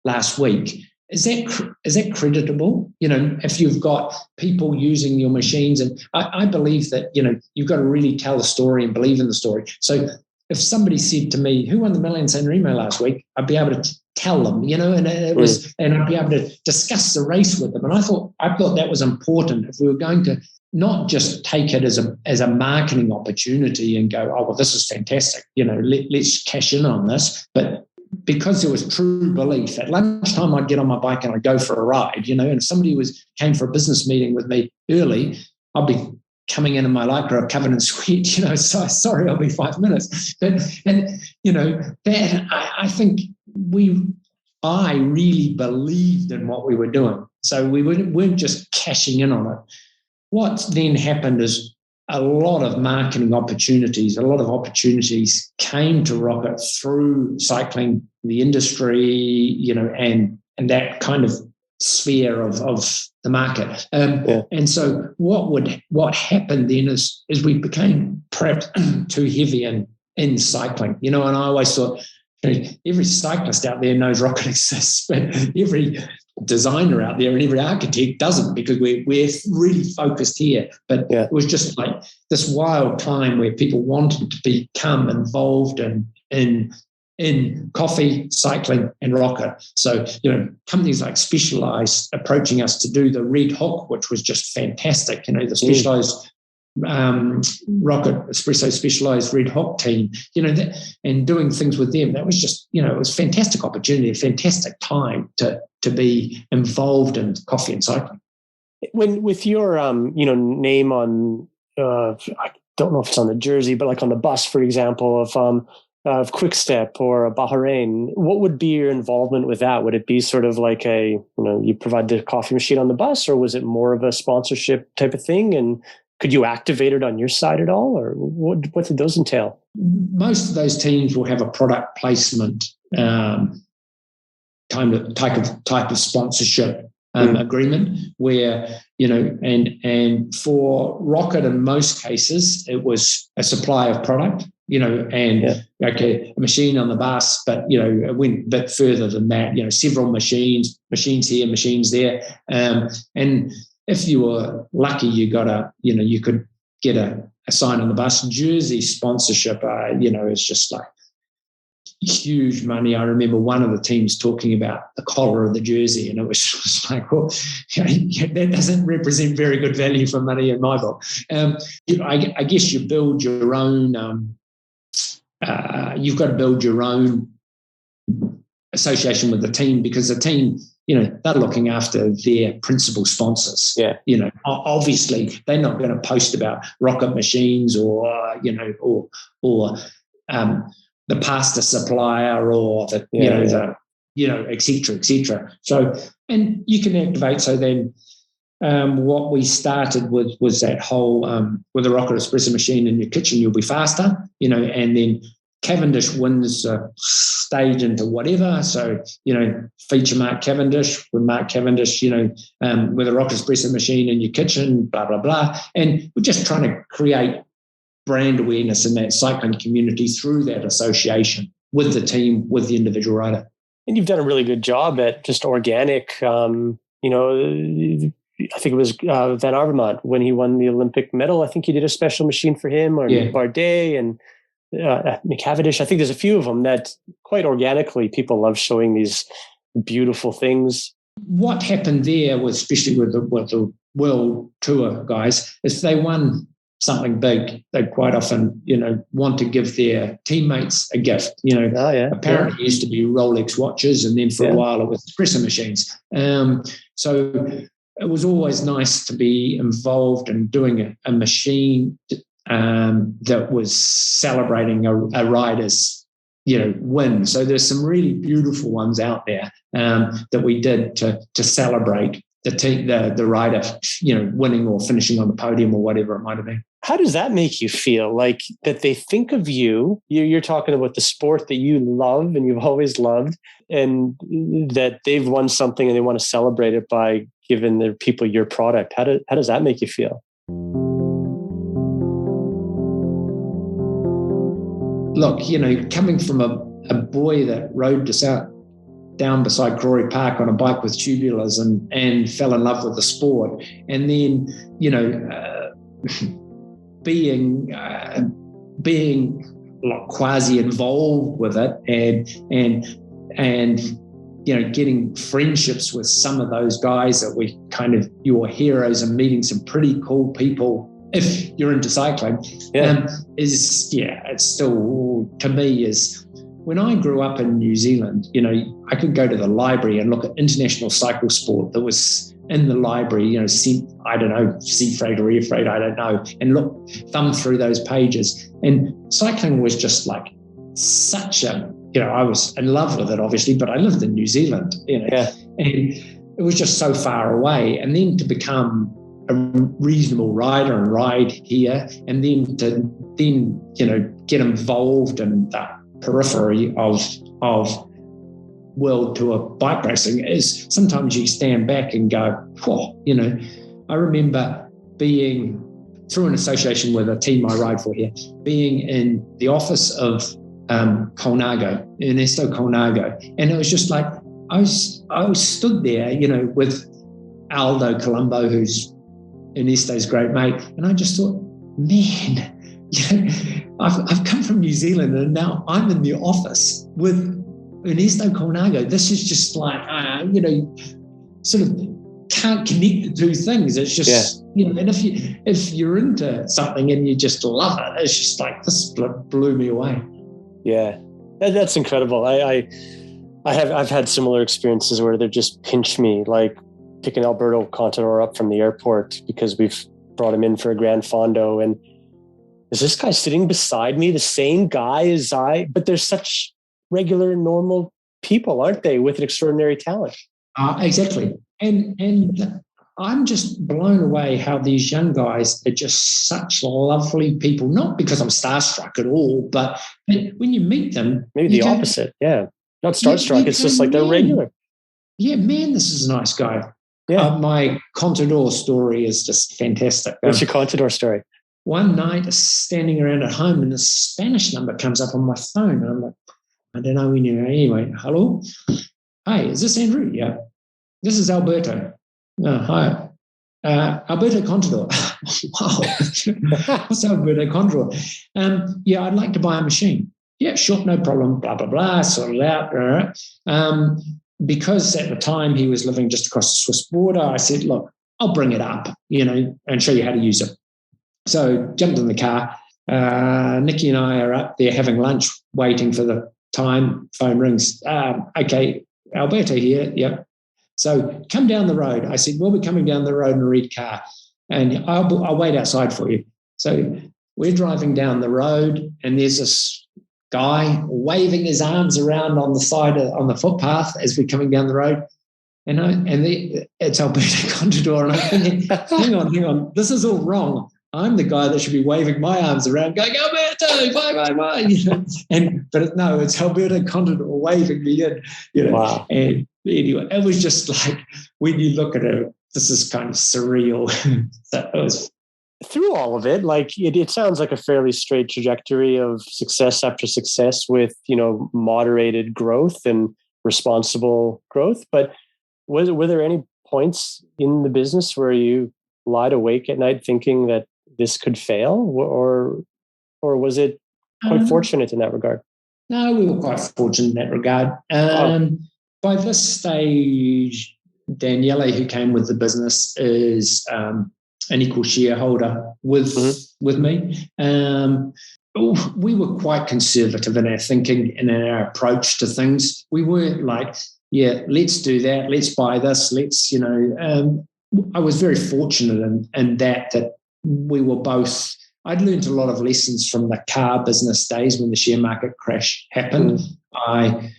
last week, is that creditable? If you've got people using your machines, and I believe that, you've got to really tell the story and believe in the story. So if somebody said to me, who won the Milan San Remo last week, I'd be able to tell them, and I'd be able to discuss the race with them. And I thought that was important. If we were going to not just take it as a marketing opportunity and go, oh, well, this is fantastic, let's cash in on this. But because there was true belief, at lunchtime I'd get on my bike and I'd go for a ride, and if somebody came for a business meeting with me early, I'd be coming in my lycra covered in sweat, so sorry, I'll be 5 minutes. But, that I think I really believed in what we were doing. So we weren't just cashing in on it. What then happened is a lot of marketing opportunities, came to Rocket through cycling, the industry, and that kind of sphere of the market. And so what happened then is we became perhaps too heavy in cycling, and I always thought, every cyclist out there knows Rocket exists, but every designer out there and every architect doesn't, because we're really focused here. But it was just like this wild time where people wanted to become involved in coffee, cycling, and Rocket. So, companies like Specialized approaching us to do the Red Hook, which was just fantastic. The Specialized Rocket Espresso Specialized Red Hook team, and doing things with them. That was just, it was a fantastic opportunity, a fantastic time to be involved in coffee and cycling. When with your name on, I don't know if it's on the jersey, but like on the bus, for example, of Quick Step or a Bahrain, what would be your involvement with that? Would it be sort of like you provide the coffee machine on the bus, or was it more of a sponsorship type of thing? And could you activate it on your side at all, or what did those entail? Most of those teams will have a product placement type of sponsorship agreement, where and for Rocket, in most cases, it was a supply of product, a machine on the bus, but it went a bit further than that. Several machines here, machines there, and if you were lucky, you could get a sign on the bus. Jersey sponsorship, is just like huge money. I remember one of the teams talking about the collar of the jersey, and it was just like, well, that doesn't represent very good value for money in my book. I guess you build your own. You've got to build your own association with the team, because the team, they're looking after their principal sponsors. Yeah. Obviously they're not going to post about Rocket machines or the pasta supplier or the et cetera, et cetera. So, and you can activate. So then what we started with was that whole with the Rocket Espresso machine in your kitchen, you'll be faster, and then Cavendish wins a stage into whatever. So, feature Mark Cavendish with Mark Cavendish, with a Rocket Espresso machine in your kitchen, blah, blah, blah. And we're just trying to create brand awareness in that cycling community through that association with the team, with the individual rider. And you've done a really good job at just organic, I think it was Van Avermaet when he won the Olympic medal. I think you did a special machine for him, or Bardet and Cavendish. I think there's a few of them that quite organically people love showing these beautiful things. What happened there, especially with the World Tour guys, is they won something big. They quite often, want to give their teammates a gift. Apparently it used to be Rolex watches, and then for a while it was espresso machines. So it was always nice to be involved in doing a machine that was celebrating a rider's, win. So there's some really beautiful ones out there that we did to celebrate the rider, winning or finishing on the podium or whatever it might have been. How does that make you feel? Like that they think of you, you're talking about the sport that you love and you've always loved, and that they've won something and they want to celebrate it by giving the people your product. How does that make you feel? Look, coming from a boy that rode down beside Crawley Park on a bike with tubulars and fell in love with the sport, and then being like quasi involved with it, and getting friendships with some of those guys that we kind of your heroes, and meeting some pretty cool people if you're into cycling, it's still, to me, is when I grew up in New Zealand, I could go to the library and look at international cycle sport that was in the library, I don't know, sea freight or air freight, I don't know, and thumb through those pages. And cycling was just like such a, I was in love with it, obviously, but I lived in New Zealand, and it was just so far away. And then to become a reasonable rider and ride here, and then to get involved in the periphery of world tour bike racing is sometimes you stand back and go, I remember being, through an association with a team I ride for here, being in the office of Colnago, Ernesto Colnago, and it was just like I was stood there, with Aldo Colombo, who's Ernesto's great mate, and I just thought, man, I've come from New Zealand and now I'm in the office with Ernesto Colnago. This is just like, sort of can't connect the two things. It's just, and if you're into something and you just love it, it's just like, this blew me away. Yeah, that's incredible. I've had similar experiences where they've just pinched me, like picking Alberto Contador up from the airport because we've brought him in for a Grand Fondo, and is this guy sitting beside me the same guy as I? But they're such regular, normal people, aren't they, with an extraordinary talent? Exactly. And I'm just blown away how these young guys are just such lovely people, not because I'm starstruck at all, but when you meet them... Maybe the opposite, yeah. Not starstruck, it's just like they're regular. Yeah, man, this is a nice guy. Yeah. My Contador story is just fantastic. What's your Contador story? One night, standing around at home, and the Spanish number comes up on my phone, and I'm like, I don't know anyway. Hello? Hi, is this Andrew? Yeah. This is Alberto. Hi. Alberto Contador. Wow. What's Alberto Contador? I'd like to buy a machine. Yeah, sure, no problem. Blah, blah, blah. Sort it out. Because at the time he was living just across the Swiss border, I said, look, I'll bring it up, and show you how to use it. So jumped in the car. Nikki and I are up there having lunch, waiting for the time. Phone rings. Okay, Alberto here. Yep. So come down the road. I said, we'll be coming down the road in a red car, and I'll wait outside for you. So we're driving down the road, and there's this guy waving his arms around on the side on the footpath as we're coming down the road. It's Alberto Contador. And I'm thinking, hang on, this is all wrong. I'm the guy that should be waving my arms around, going, Alberto, bye. But no, it's Alberto Continental waving me in. Wow. And anyway, it was just like, when you look at it, this is kind of surreal. So it was. Through all of it, like it sounds like a fairly straight trajectory of success after success with, moderated growth and responsible growth. But were there any points in the business where you lied awake at night thinking that this could fail, or was it quite fortunate in that regard? No, we were quite fortunate in that regard. By this stage, Daniele, who came with the business, is an equal shareholder with me. We were quite conservative in our thinking and in our approach to things. We weren't like, let's do that, let's buy this, I was very fortunate in that we were both. I'd learned a lot of lessons from the car business days when the share market crash happened. I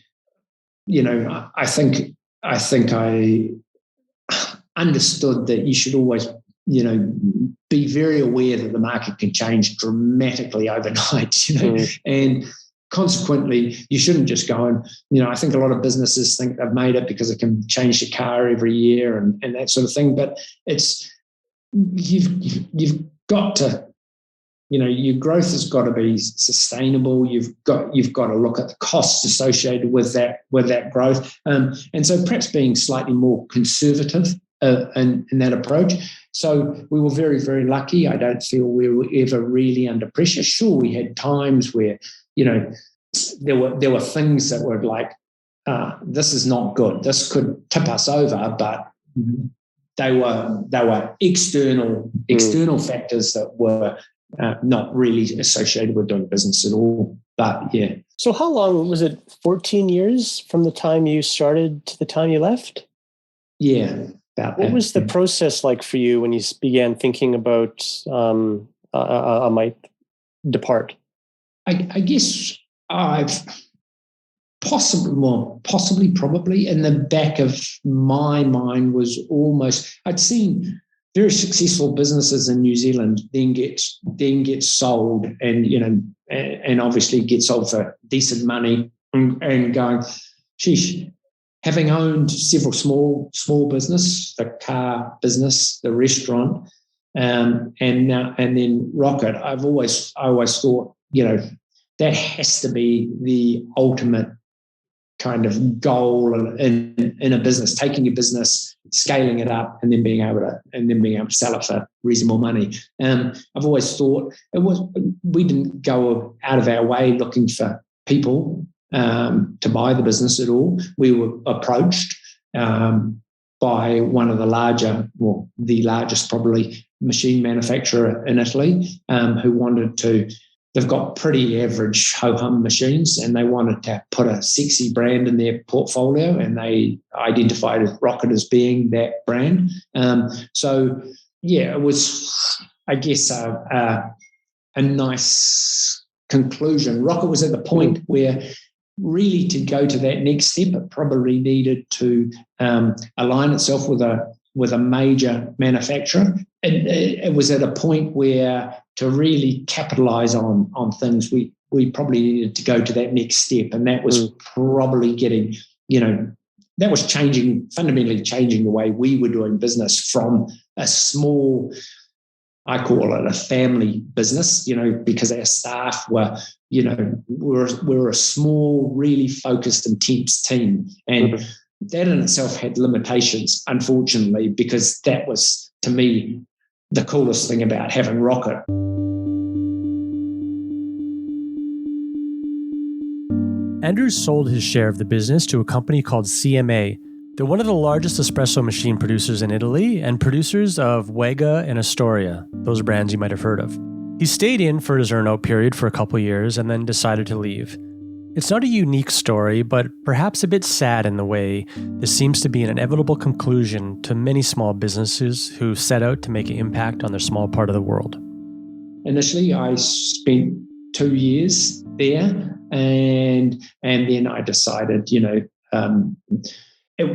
think I understood that you should always, be very aware that the market can change dramatically overnight, and consequently, you shouldn't just go and, I think a lot of businesses think they've made it because it can change the car every year and that sort of thing. But you've got to, your growth has got to be sustainable. You've got to look at the costs associated with that growth. And so perhaps being slightly more conservative in that approach. So we were very, very lucky. I don't feel we were ever really under pressure. Sure, we had times where, there were things that were like, this is not good. This could tip us over, but they were external factors that were not really associated with doing business at all. But yeah. So how long was it? 14 years from the time you started to the time you left? Yeah. What was the process like for you when you began thinking about I might depart? I guess I've probably in the back of my mind was almost, I'd seen very successful businesses in New Zealand then get sold and obviously get sold for decent money and going, sheesh. Having owned several small business, the car business, the restaurant, and then Rocket, I always thought, that has to be the ultimate kind of goal in a business, taking a business, scaling it up, and then being able to sell it for reasonable money. I've always thought we didn't go out of our way looking for people to buy the business at all. We were approached by one of the largest probably machine manufacturer in Italy, who wanted to. They've got pretty average ho-hum machines, and they wanted to put a sexy brand in their portfolio, and they identified Rocket as being that brand. So yeah, it was, I guess, a nice conclusion. Rocket was at the point where really to go to that next step, it probably needed to align itself with a major manufacturer. It was at a point where to really capitalize on things, we probably needed to go to that next step. And that was probably getting, that was fundamentally changing the way we were doing business from a small, I call it a family business, because our staff were, we're a small, really focused, intense team. And that in itself had limitations, unfortunately, because that was, to me, the coolest thing about having Rocket. Andrew sold his share of the business to a company called CMA. They're one of the largest espresso machine producers in Italy and producers of Wega and Astoria, those brands you might have heard of. He stayed in for his earn-out period for a couple years and then decided to leave. It's not a unique story, but perhaps a bit sad in the way this seems to be an inevitable conclusion to many small businesses who set out to make an impact on their small part of the world. Initially, I spent 2 years there, and then I decided, it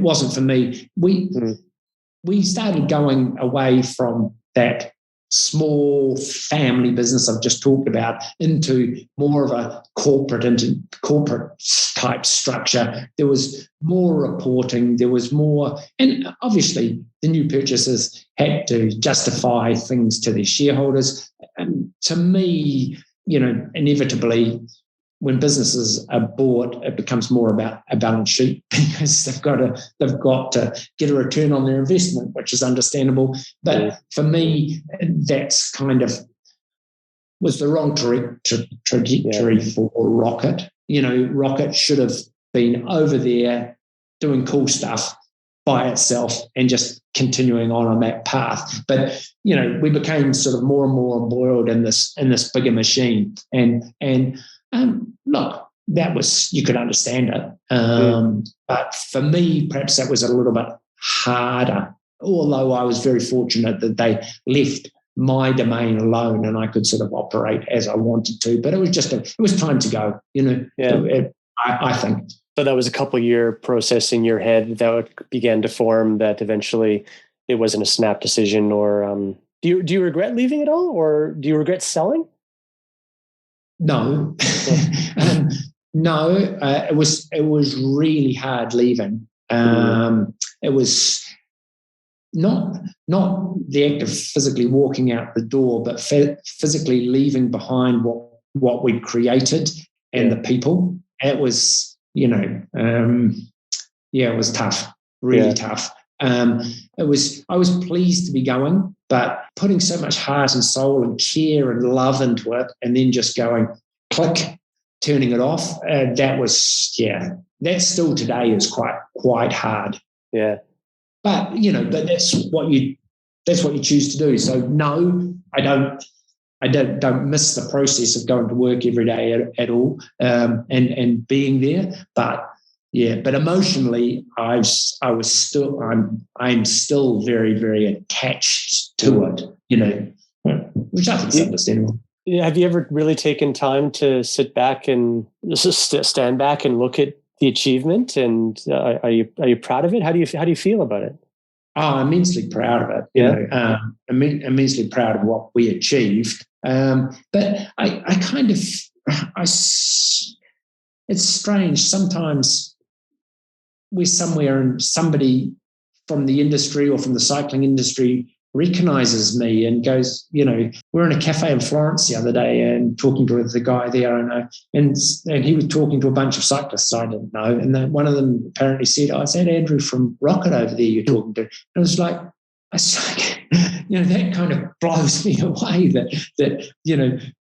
wasn't for me. We started going away from that small family business I've just talked about into more of a corporate type structure. There was more reporting, there was more, and obviously the new purchasers had to justify things to their shareholders. And to me, inevitably, when businesses are bought, it becomes more about a balance sheet because they've got to get a return on their investment, which is understandable. But for me, that's kind of was the wrong trajectory for Rocket. Rocket should have been over there doing cool stuff by itself and just continuing on that path. But we became sort of more and more embroiled in this bigger machine, and look, that was, you could understand it. But for me, perhaps that was a little bit harder, although I was very fortunate that they left my domain alone and I could sort of operate as I wanted to. But it was time to go, I think. So that was a couple-year process in your head that began to form, that eventually it wasn't a snap decision. Or do you regret leaving at all, or do you regret selling? No, no. It was really hard leaving. It was not the act of physically walking out the door, but physically leaving behind what we'd created and the people. It was, it was tough, really tough. I was pleased to be going, but putting so much heart and soul and care and love into it, and then just going click, turning it off. That still today is quite hard. Yeah. But but that's what you choose to do. So no, I don't miss the process of going to work every day at all, and being there. But emotionally, I'm still very, very attached to it, which I think is understandable. Have you ever really taken time to sit back and just stand back and look at the achievement? And are you proud of it? How do you feel about it? Oh, I'm immensely proud of it. Immensely proud of what we achieved. But it's strange. Sometimes we're somewhere and somebody from the industry or from the cycling industry recognizes me and goes, we're in a cafe in Florence the other day and talking to the guy there, and he was talking to a bunch of cyclists I didn't know, and then one of them apparently said, "Oh, is that Andrew from Rocket over there you're talking to?" And it was like, that kind of blows me away that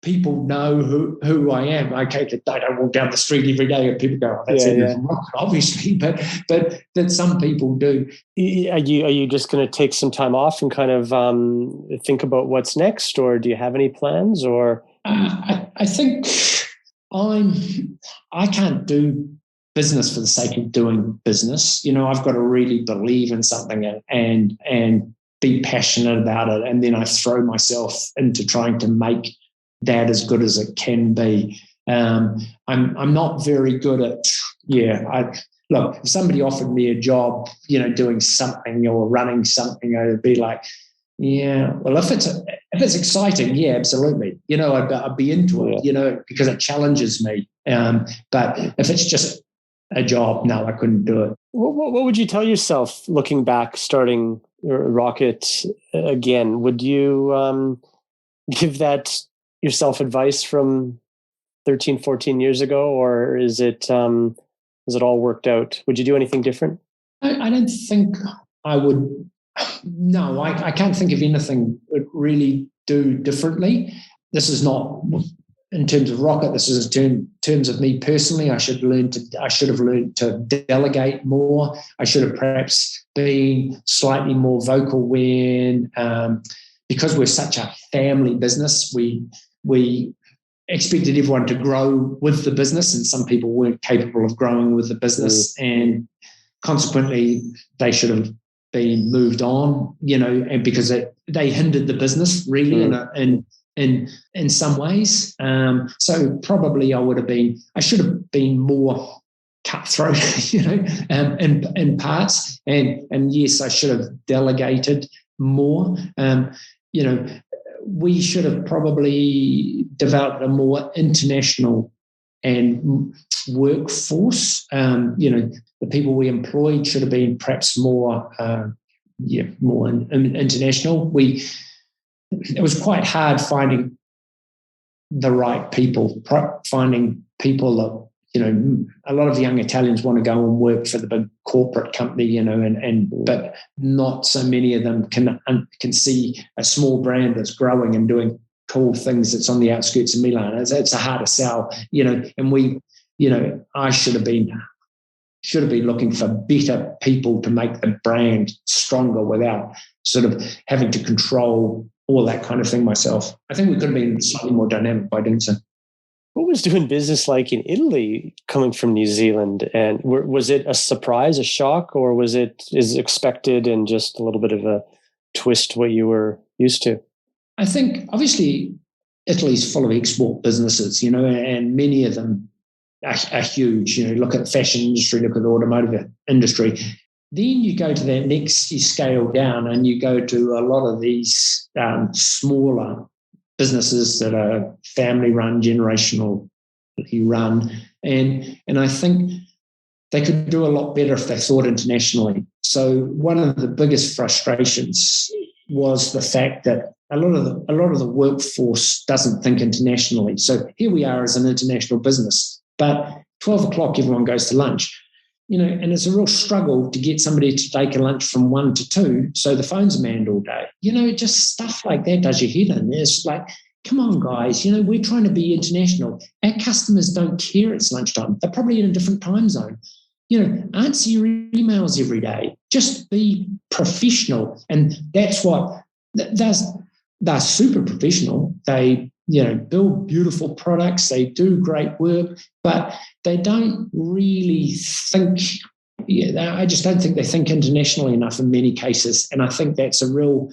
people know who I am. Okay, that I don't walk down the street every day and people go, "Oh, that's Andrew from Rocket," obviously, but that some people do. Are you just going to take some time off and kind of think about what's next, or do you have any plans? Or I think I can't do business for the sake of doing business. I've got to really believe in something and be passionate about it, and then I throw myself into trying to make that as good as it can be. I'm not very good at look, if somebody offered me a job, doing something or running something, I'd be like, well, if it's exciting, absolutely. I'd be into it, because it challenges me. But if it's just a job, no, I couldn't do it. What would you tell yourself looking back, starting Rocket again? Would you give that yourself advice from 13, 14 years ago, or is it all worked out? Would you do anything different? I don't think I would. No, I can't think of anything I'd really do differently. This is not in terms of Rocket. This is in terms of me personally. I should have learned to delegate more. I should have perhaps been slightly more vocal when, because we're such a family business, we expected everyone to grow with the business, and some people weren't capable of growing with the business, and consequently they should have been moved on, and because they hindered the business really in some ways. So probably I should have been more cutthroat, in parts, and yes, I should have delegated more. we should have probably developed a more international and workforce. The people we employed should have been perhaps more international. It was quite hard finding the right people, finding people that, a lot of young Italians want to go and work for the big corporate company, but not so many of them can see a small brand that's growing and doing cool things that's on the outskirts of Milan. It's a harder sell, and I should have been looking for better people to make the brand stronger without sort of having to control all that kind of thing myself. I think we could have been slightly more dynamic by doing so. What was doing business like in Italy coming from New Zealand? And was it a surprise, a shock, or was it as expected and just a little bit of a twist what you were used to? I think obviously Italy's full of export businesses, and many of them are huge. Look at the fashion industry, look at the automotive industry. Then you go to that next, you scale down and you go to a lot of these smaller businesses that are family-run, generationally run. And I think they could do a lot better if they thought internationally. So one of the biggest frustrations was the fact that a lot of the workforce doesn't think internationally. So here we are as an international business, but 12 o'clock, everyone goes to lunch. And it's a real struggle to get somebody to take a lunch from 1 to 2, so the phone's manned all day. Just stuff like that does your head in. It's like, come on, guys, we're trying to be international. Our customers don't care it's lunchtime. They're probably in a different time zone. Answer your emails every day. Just be professional. And that's what they're super professional. They build beautiful products, they do great work, but they don't really think, I just don't think they think internationally enough in many cases. And I think that's a real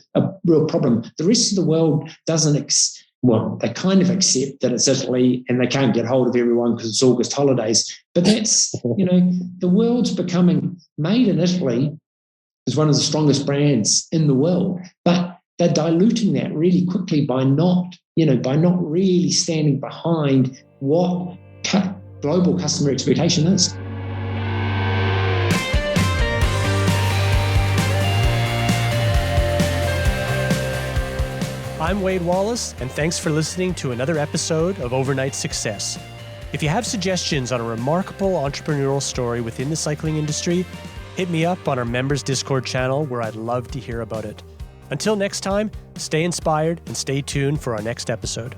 problem. The rest of the world doesn't, they kind of accept that it's Italy and they can't get hold of everyone because it's August holidays. But that's, the world's becoming Made in Italy is one of the strongest brands in the world, but they're diluting that really quickly by not really standing behind what global customer expectation is. I'm Wade Wallace, and thanks for listening to another episode of Overnight Success. If you have suggestions on a remarkable entrepreneurial story within the cycling industry, hit me up on our members Discord channel where I'd love to hear about it. Until next time, stay inspired and stay tuned for our next episode.